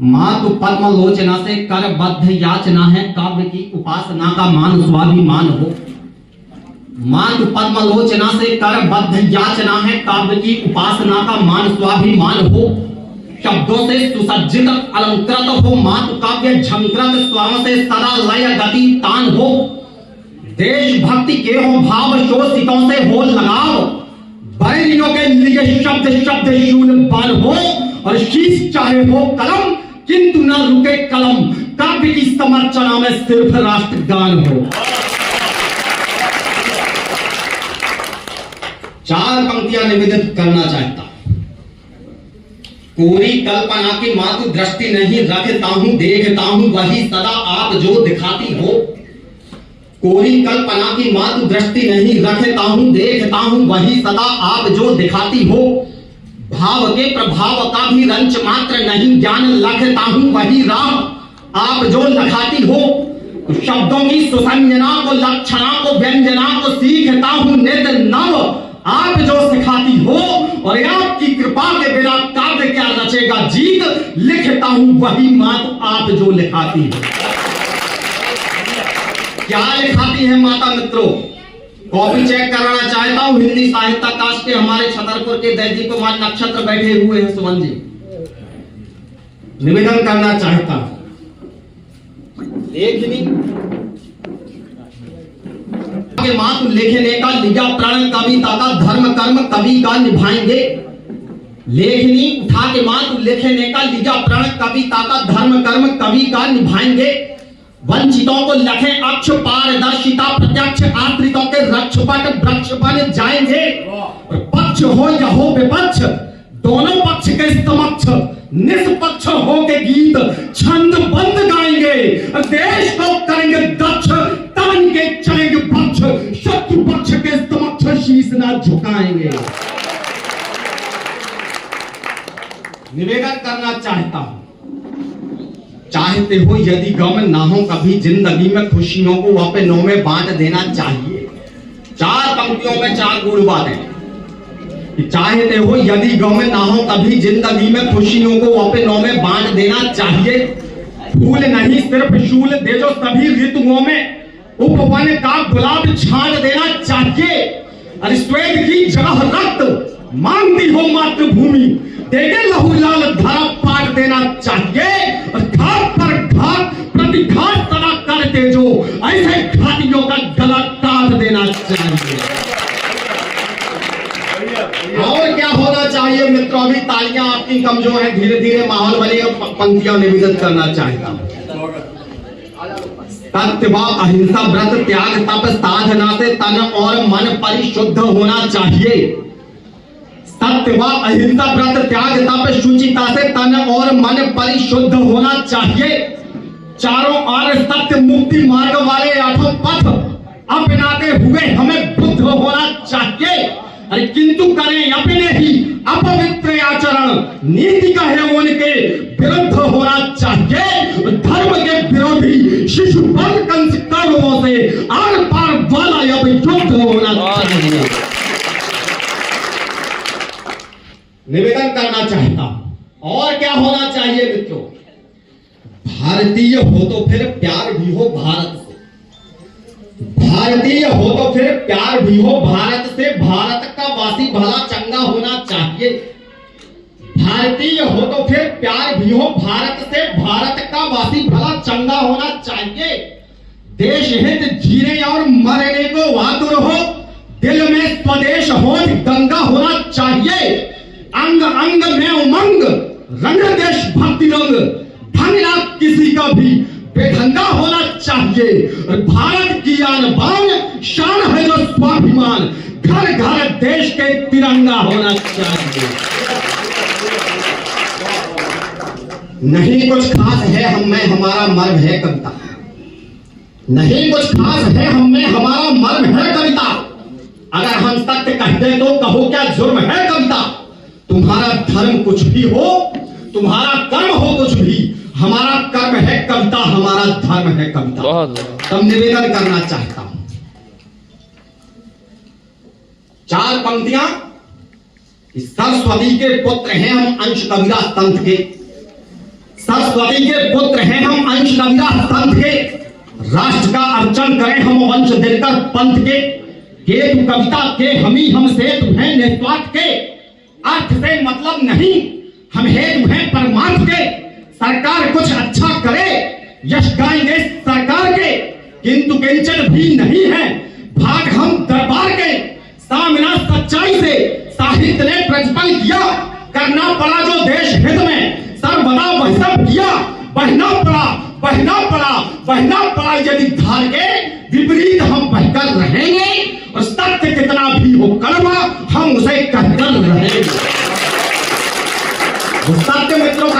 मातु पद्म लोचना से कर बद्ध याचना है काव्य की उपासना का मान स्वाभिमान हो। मातु पद्म लोचना से कर बद्ध याचना है काव्य की उपासना का मान स्वाभिमान हो। शब्दों से सुसज्जित अलंकृत हो मातु काव्य झंकृत स्वरों से सदा लय गति तान हो। देशभक्ति के हो भाव शोषितों से हो लगाव, बैरियों के लिए शब्द शब्द शूल बाण हो। और शीश चाहे हो कलम किंतु न रुके कलम, काव्य की समर्चना में सिर्फ राष्ट्रगान हो। चार पंक्तियां निवेदित करना चाहता। कोरी कल्पना की मातु दृष्टि नहीं रखता हूं, देखता हूं वही सदा आप जो दिखाती हो। कोरी कल्पना की मातु दृष्टि नहीं रखता हूं, देखता हूं वही सदा आप जो दिखाती हो। भाव के प्रभाव का भी रंच मात्र नहीं ज्ञान लखता हूं वही राह आप जो लखाती हो। शब्दों की सुसंजना को लक्षणा को व्यंजना को सीखता हूं नित नव आप जो सिखाती हो। और आपकी कृपा के बिना काव्य क्या रचेगा जीत, लिखता हूं वही मात आप जो लिखाती हो। क्या लिखाती है माता मित्रों? कॉपी चेक कराना चाहता हूं। हिंदी साहित्य काश के हमारे छतरपुर के दैजी कुमार नक्षत्र बैठे हुए हैं सुमन जी, निवेदन करना चाहता हूं। लेखनी मातु लेखने का लिया प्रण कविता का धर्म कर्म कवि का निभाएंगे। लेखनी उठा के मातु लेखने का लिया प्रण कविता का धर्म कर्म कवि का निभाएंगे। वंचितों को लखे अक्ष पारदर्शिता प्रत्यक्ष आश्रितों के रक्षपट वृक्ष बन जाएंगे। पक्ष हो या हो विपक्ष दोनों पक्ष के समक्ष निष्पक्ष हो के गीत छंद बंद गाएंगे। देश को करेंगे दक्ष तान के चलेंगे पक्ष, शत्रु पक्ष के समक्ष शीश न झुकाएंगे। निवेदन करना चाहता हूं। चाहते हो यदि गम ना हो कभी जिंदगी में खुशियों को अपनों में बांट देना चाहिए। चार पंक्तियों में चार गुण बातें। चाहते हो यदि गम ना हो कभी जिंदगी में खुशियों को अपनों में बांट देना चाहिए। फूल नहीं सिर्फ शूल दे जो सभी ऋतुओं में, उपवन का गुलाब छांट देना चाहिए। और श्वेत की जगह रक्त मांगती हो मातृभूमि, देखे लहू लाल धारा पाट देना चाहिए। और घाट पर घाट प्रतिघात सदा करते जो ऐसे घाटियों का गला काट देना चाहिए। और क्या होना चाहिए मित्रों? अभी तालियां आपकी कमजोर है, धीरे धीरे माहौल बने। पंक्तियां निवेदन करना चाहता हूं। तत्व अहिंसा व्रत त्याग तप साधना से तन और मन परिशुद्ध होना चाहिए। सत्य अहिंसा व्रत त्याग तप शुचिता से तन और मन परिशुद्ध होना चाहिए। चारों ओर सत्य मुक्ति मार्ग वाले आठों पथ अपनाते हुए हमें बुद्ध होना चाहिए। अरे किंतु करें अपने ही अपवित्र आचरण, नीति का है उनके विरुद्ध होना चाहिए। धर्म के विरोधी शिशुपाल कंस कर्मों से आर पार वाला अब युद्ध होना चाहिए। निवेदन करना चाहता हूं। और क्या होना चाहिए मित्रों? भारतीय हो तो फिर प्यार भी हो भारत से। भारतीय हो तो फिर प्यार भी हो भारत से। भारत का वासी भला चंगा होना चाहिए। भारतीय हो तो फिर प्यार भी हो भारत से। भारत का वासी भला चंगा होना चाहिए। देश हित जीने और मरने को आतुर हो, दिल में स्वदेश हो गंगा होना चाहिए। अंग अंग में उमंग रंग देश भक्ति रंग, ढंग ना किसी का भी बेढंगा होना चाहिए। भारत की आन बान शान है जो स्वाभिमान, घर घर देश के तिरंगा होना चाहिए। नहीं कुछ खास है हम में हमारा मर्म है कविता। नहीं कुछ खास है हम में हमारा मर्म है कविता। अगर हम सत्य कहते तो कहो क्या जुर्म है कविता। तुम्हारा धर्म कुछ भी हो, तुम्हारा कर्म हो कुछ भी, हमारा कर्म है कविता, हमारा धर्म है कविता। तब निवेदन करना चाहता हूं। चार पंक्तियां। सरस्वती के पुत्र हैं हम अंश कबीरा संत के। बृहस्पति के पुत्र हैं हम, अंश नविरा संत के, राष्ट्र का अर्चन करें हम वंश दिनकर पंथ के, केतु कविता के हम सेतु हैं निस्वार्थ के, अर्थ से मतलब नहीं हम हेतु हैं परमार्थ के, सरकार कुछ अच्छा करे यश गाएंगे सरकार के, किंतु किंचन भी नहीं है भाग हम दरबार के, सामना सच्चाई से साहित्य ने प्रतिपल किया, करना पड़ा जो देश हित में सर्वदा वह सब किया, बहना पड़ा यदि धार के विपरीत हम बहकर रहेंगे, और सत्य कितना भी हो कड़वा हम उसे कहकर रहेंगे। सत्य मित्रों का